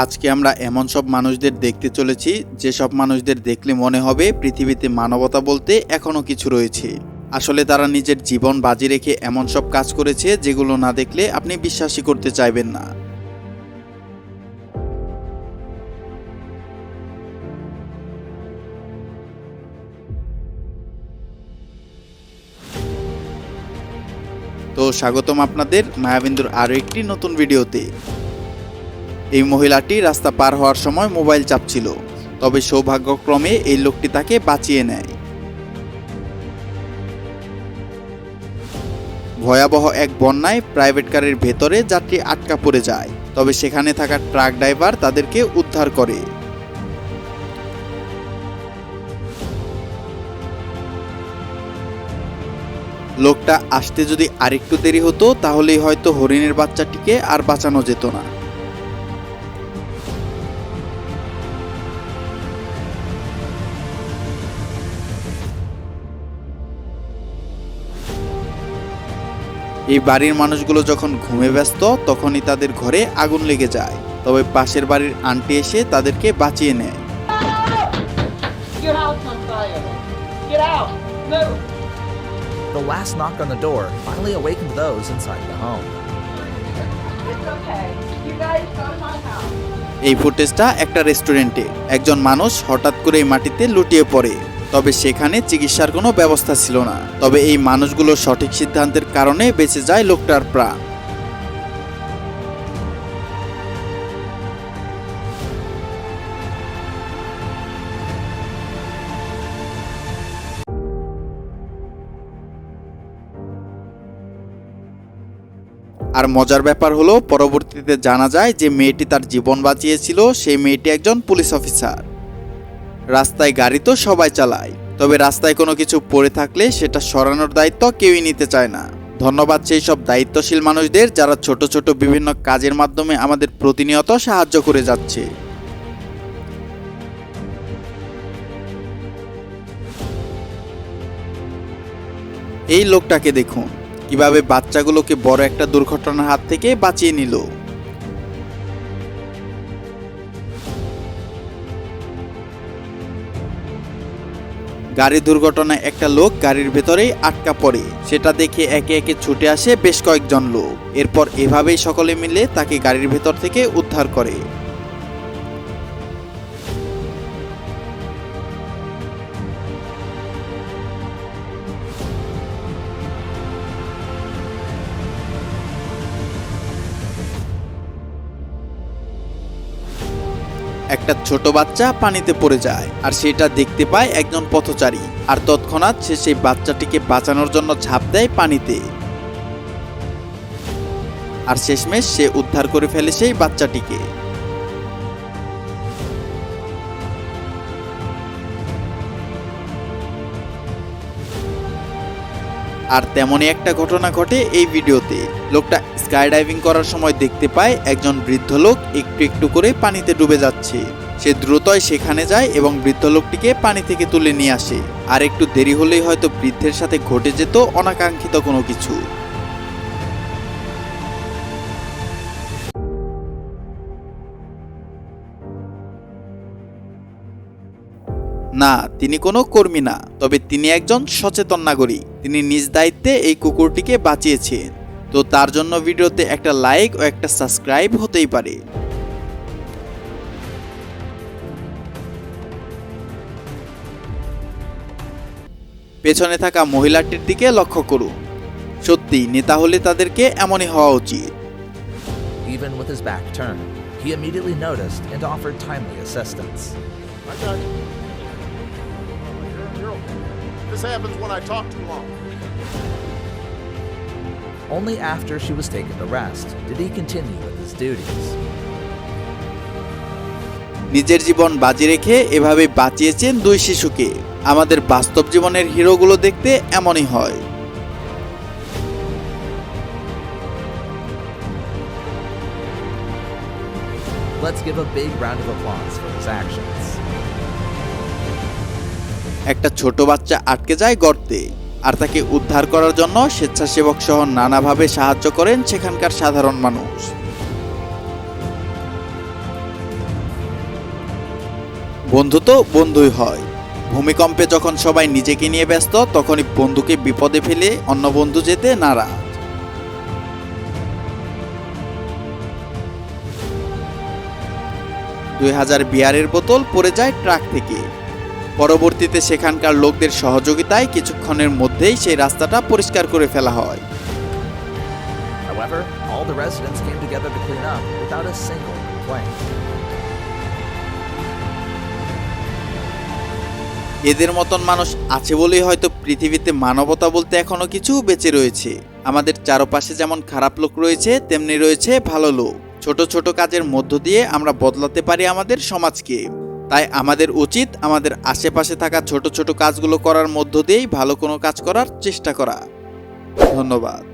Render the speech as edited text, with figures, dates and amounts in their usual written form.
আজকে আমরা এমন সব মানুষদের দেখতে চলেছি যেসব মানুষদের দেখলে মনে হবে পৃথিবীতে মানবতা বলতে এখনো কিছু রয়েছে। আসলে তারা নিজের জীবন বাজি রেখে এমন সব কাজ করেছে যেগুলো না দেখলে আপনি বিশ্বাসই করতে চাইবেন না। তো স্বাগতম আপনাদের মায়াবিন্দুর আরও একটি নতুন ভিডিওতে। এই মহিলাটি রাস্তা পার হওয়ার সময় মোবাইল চাপছিল, তবে সৌভাগ্যক্রমে এই লোকটি তাকে বাঁচিয়ে নেয়। ভয়াবহ এক বন্যায় প্রাইভেট কারের ভেতরে যাত্রী আটকা পড়ে যায়, তবে সেখানে থাকা ট্রাক ড্রাইভার তাদেরকে উদ্ধার করে। লোকটা আসতে যদি আরেকটু দেরি হতো তাহলেই হয়তো হরিণের বাচ্চাটিকে আর বাঁচানো যেত না। এই বাড়ির মানুষগুলো যখন ঘুমে ব্যস্ত তখনই তাদের ঘরে আগুন লেগে যায়, তবে পাশের বাড়ির আন্টি এসে তাদেরকে বাঁচিয়ে নেয়। The last knock on the door finally awakened those inside the home. এই ফুটেজটা একটা রেস্টুরেন্টে। একজন মানুষ হঠাৎ করে এই মাটিতে লুটিয়ে পড়ে, তবে সেখানে চিকিৎসার কোনো ব্যবস্থা ছিল না। তবে এই মানুষগুলোর সঠিক সিদ্ধান্তের কারণে বেঁচে যায় লোকটার প্রাণ। আর মজার ব্যাপার হলো, পরবর্তীতে জানা যায় যে মেয়েটি তার জীবন বাঁচিয়েছিল সেই মেয়েটি একজন পুলিশ অফিসার। রাস্তায় গাড়ি তো সবাই চালায়, তবে রাস্তায় কোনো কিছু পড়ে থাকলে সেটা সরানোর দায়িত্ব কেউই নিতে চায় না। ধন্যবাদ সেই সব দায়িত্বশীল মানুষদের যারা ছোট ছোট বিভিন্ন কাজের মাধ্যমে আমাদের প্রতিনিয়ত সাহায্য করে যাচ্ছে। এই লোকটাকে দেখুন কিভাবে বাচ্চাগুলোকে বড় একটা দুর্ঘটনার হাত থেকে বাঁচিয়ে নিল। গাড়ি দুর্ঘটনায় একটা লোক গাড়ির ভেতরেই আটকা পড়ে, সেটা দেখে একে একে ছুটে আসে বেশ কয়েকজন লোক। এরপর এভাবেই সকলে মিলে তাকে গাড়ির ভেতর থেকে উদ্ধার করে। একটা ছোট বাচ্চা পানিতে পড়ে যায়, আর সেটা দেখতে পায় একজন পথচারী, আর তৎক্ষণাৎ সে সেই বাচ্চাটিকে বাঁচানোর জন্য ঝাঁপ দেয় পানিতে। আর শেষমেশ সে উদ্ধার করে ফেলে সেই বাচ্চাটিকে। আর তেমনই একটা ঘটনা ঘটে এই ভিডিওতে। লোকটা স্কাই ডাইভিং করার সময় দেখতে পায় একজন বৃদ্ধ লোক একটু একটু করে পানিতে ডুবে যাচ্ছে। সে দ্রুতই সেখানে যায় এবং বৃদ্ধ লোকটিকে পানি থেকে তুলে নিয়ে আসে। আর একটু দেরি হলেই হয়তো বৃদ্ধের সাথে ঘটে যেত অনাকাঙ্ক্ষিত কোনো কিছু। না, তিনি কোনো কর্মী না, তবে তিনি একজন সচেতন নাগরিক। তিনি নিজ দায়িত্বে এই কুকুরটিকে বাঁচিয়েছেন। তো তার জন্য ভিডিওতে একটা লাইক ও একটা সাবস্ক্রাইব হতেই পারে। পেছনে থাকা মহিলাটির দিকে লক্ষ্য করুন। সত্যি নেতা হলে তাদেরকে এমনই হওয়া উচিত। Even with his back turned, he immediately noticed and offered timely assistance. I got you. You're okay. This happens when I talk too long. Only after she was taken to rest did he continue with his duties. নিজের জীবন বাজি রেখে এভাবে বাঁচিয়েছেন দুই শিশুকে। আমাদের বাস্তব জীবনের হিরোগুলো দেখতে এমনই হয়। Let's give a big round of applause for his actions. একটা ছোট বাচ্চা আটকে যায় গর্তে, আর তাকে উদ্ধার করার জন্য স্বেচ্ছাসেবক সহ নানাভাবে সাহায্য করেন সেখানকার সাধারণ মানুষ। বন্ধু তো বন্ধুই হয়। ভূমিকম্পে যখন সবাই নিজেকে নিয়ে ব্যস্ত, তখনই বন্ধুকে বিপদে ফেলে অন্য বন্ধু যেতে নারাজ। বিয়ারের বোতল পড়ে যায় ট্রাক থেকে। পরবর্তীতে সেখানকার লোকদের সহযোগিতায় কিছুক্ষণের মধ্যেই সেই রাস্তাটা পরিষ্কার করে ফেলা হয়। However, all the residents came together to clean up without a single complaint. এদের মতন মানুষ আছে বলেই হয়তো পৃথিবীতে মানবতা বলতে এখনো কিছু বেঁচে রয়েছে। আমাদের চারপাশে যেমন খারাপ লোক রয়েছে, তেমনি রয়েছে ভালো লোক। ছোট ছোট কাজের মধ্য দিয়ে আমরা বদলাতে পারি আমাদের সমাজকে। তাই আমাদের উচিত আমাদের আশেপাশে থাকা ছোট ছোট কাজগুলো করার মধ্য দিয়েই ভালো কোনো কাজ করার চেষ্টা করা। ধন্যবাদ।